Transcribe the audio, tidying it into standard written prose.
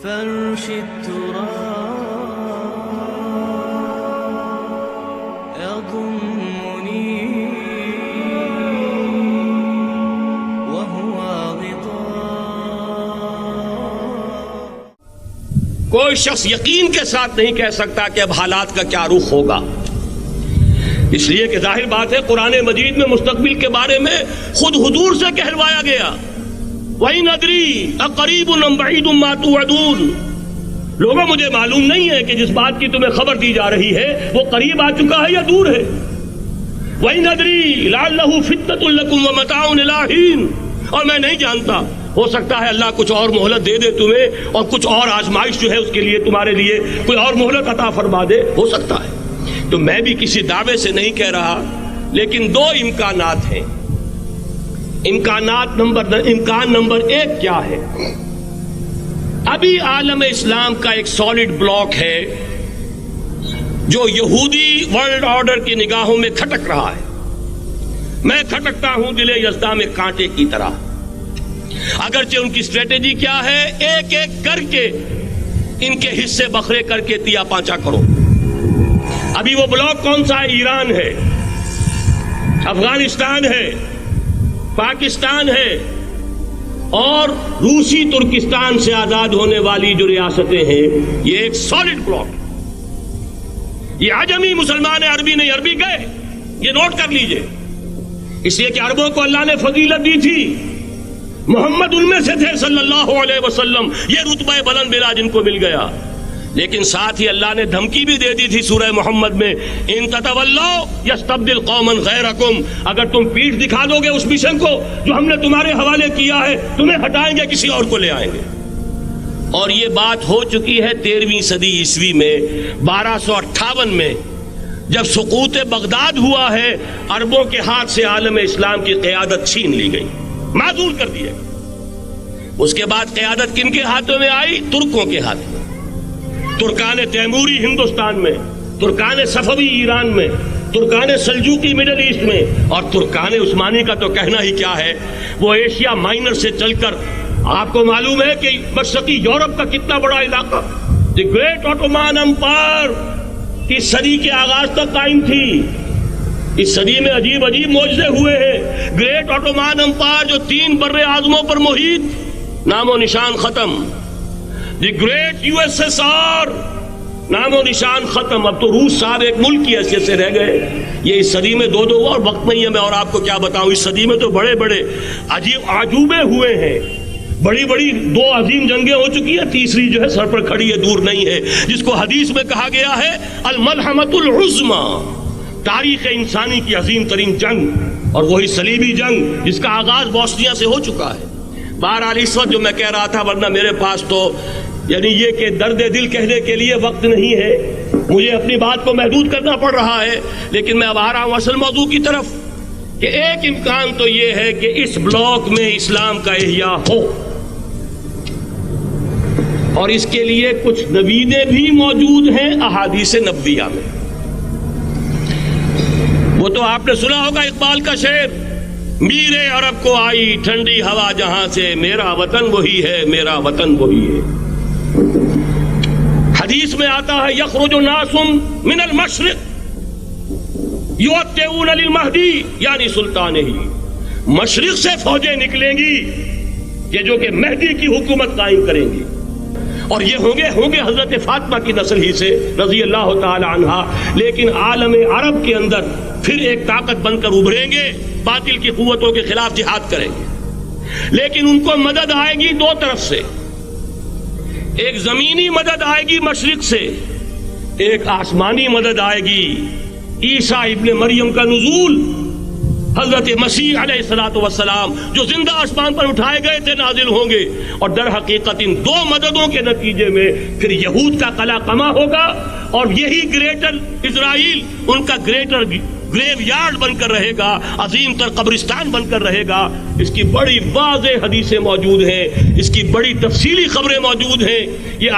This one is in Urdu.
فرش التراب يضمني وهو غطاء. کوئی شخص یقین کے ساتھ نہیں کہہ سکتا کہ اب حالات کا کیا رخ ہوگا، اس لیے کہ ظاہر بات ہے قرآن مجید میں مستقبل کے بارے میں خود حضور سے کہلوایا گیا، وَإِنْ أَدْرِي أَقَرِيبٌ أَمْ بَعِيدٌ مَا تُوعَدُونَ. لوگوں مجھے معلوم نہیں ہے کہ جس بات کی تمہیں خبر دی جا رہی ہے وہ قریب آ چکا ہے یا دور ہے. وَإِنْ أَدْرِي لَعَلَّهُ فِتْنَةٌ لَكُمْ وَمَتَاعٌ إِلَىٰ حِينٍ. اور میں نہیں جانتا، ہو سکتا ہے اللہ کچھ اور مہلت دے دے تمہیں، اور کچھ اور آزمائش جو ہے اس کے لیے تمہارے لیے کوئی اور مہلت عطا فرما دے، ہو سکتا ہے. تو میں بھی کسی دعوے سے نہیں کہہ رہا، لیکن دو امکانات ہیں. امکان نمبر ایک کیا ہے؟ ابھی عالم اسلام کا ایک سالڈ بلاک ہے جو یہودی ورلڈ آرڈر کی نگاہوں میں کھٹک رہا ہے. میں کھٹکتا ہوں دل یزدہ میں کانٹے کی طرح. اگرچہ ان کی اسٹریٹجی کیا ہے؟ ایک ایک کر کے ان کے حصے بکھرے کر کے تیا پانچا کرو. ابھی وہ بلاک کون سا ہے؟ ایران ہے، افغانستان ہے، پاکستان ہے، اور روسی ترکستان سے آزاد ہونے والی جو ریاستیں ہیں. یہ ایک سالڈ بلاک. یہ عجمی مسلمان عربی نہیں، عربی گئے، یہ نوٹ کر لیجئے. اس لیے کہ عربوں کو اللہ نے فضیلت دی تھی، محمد ان میں سے تھے صلی اللہ علیہ وسلم، یہ رتبہ بلند ملا جن کو مل گیا. لیکن ساتھ ہی اللہ نے دھمکی بھی دے دی تھی سورہ محمد میں، ان تتولوا یستبدل قوما غیرکم. اگر تم پیٹھ دکھا دو گے اس مشن کو جو ہم نے تمہارے حوالے کیا ہے، تمہیں ہٹائیں گے، کسی اور کو لے آئیں گے. اور یہ بات ہو چکی ہے 13ویں صدی عیسوی میں. 1258 میں جب سقوط بغداد ہوا ہے، عربوں کے ہاتھ سے عالم اسلام کی قیادت چھین لی گئی، معزول کر دیا. اس کے بعد قیادت کن کے ہاتھوں میں آئی؟ ترکوں کے ہاتھ میں. ترکان تیموری ہندوستان میں، ترکان صفوی ایران میں، ترکان سلجوقی مڈل ایسٹ میں، اور ترکان عثمانی کا تو کہنا ہی کیا ہے. وہ ایشیا مائنر سے چل کر آپ کو معلوم ہے کہ مشرقی یورپ کا کتنا بڑا علاقہ، دی گریٹ آٹومان امپائر کی صدی کے آغاز تک قائم تھی. اس صدی میں عجیب عجیب معجزے ہوئے ہیں. گریٹ آٹومان امپائر جو 3 بر اعظموں پر محیط، نام و نشان ختم. دی گریٹ USSR، نام و نشان ختم. اب تو روس صاحب ایک ملک کی حیثیت سے رہ گئے. یہ اس صدی میں دو اور وقت نہیں ہے میں اور آپ کو کیا بتاؤں. اس صدی میں تو بڑے بڑے عجیب عجوبے ہوئے ہیں. بڑی 2 عظیم جنگیں ہو چکی ہیں، تیسری جو ہے سر پر کھڑی ہے، دور نہیں ہے، جس کو حدیث میں کہا گیا ہے الملحمۃ العظمی، تاریخ انسانی کی عظیم ترین جنگ. اور وہی صلیبی جنگ جس کا آغاز بوسنیا سے ہو چکا ہے. بہرحال اس وقت جو میں کہہ رہا تھا، ورنہ میرے پاس تو یعنی یہ کہ درد دل کہنے کے لیے وقت نہیں ہے، مجھے اپنی بات کو محدود کرنا پڑ رہا ہے. لیکن میں اب آ رہا ہوں اصل موضوع کی طرف، کہ ایک امکان تو یہ ہے کہ اس بلاک میں اسلام کا احیاء ہو، اور اس کے لیے کچھ نویدیں بھی موجود ہیں احادیث نبویہ میں. وہ تو آپ نے سنا ہوگا اقبال کا شعر، میرے عرب کو آئی ٹھنڈی ہوا جہاں سے، میرا وطن وہی ہے، میرا وطن وہی ہے. حدیث میں آتا ہے یخرج ناس من المشرق یؤتون للمہدی یعنی سلطانہ. مشرق سے فوجیں نکلیں گی یہ جو کہ مہدی کی حکومت قائم کریں گی، اور یہ ہوں گے حضرت فاطمہ کی نسل ہی سے رضی اللہ تعالی عنہا. لیکن عالم عرب کے اندر پھر ایک طاقت بن کر ابھریں گے، باطل کی قوتوں کے خلاف جہاد کریں گے. لیکن ان کو مدد آئے گی 2 طرف سے. ایک زمینی مدد آئے گی مشرق سے، ایک آسمانی مدد آئے گی. عیسیٰ ابن مریم کا نزول، حضرت مسیح علیہ الصلوۃ والسلام جو زندہ آسمان پر اٹھائے گئے تھے نازل ہوں گے. اور در حقیقت ان 2 مددوں کے نتیجے میں پھر یہود کا قلع قمع ہوگا، اور یہی گریٹر اسرائیل ان کا گریٹر گریو یارڈ بن کر رہے گا، عظیم تر قبرستان بن کر رہے گا. اس کی بڑی واضح حدیثیں موجود ہیں، اس کی بڑی تفصیلی خبریں موجود ہیں. یہ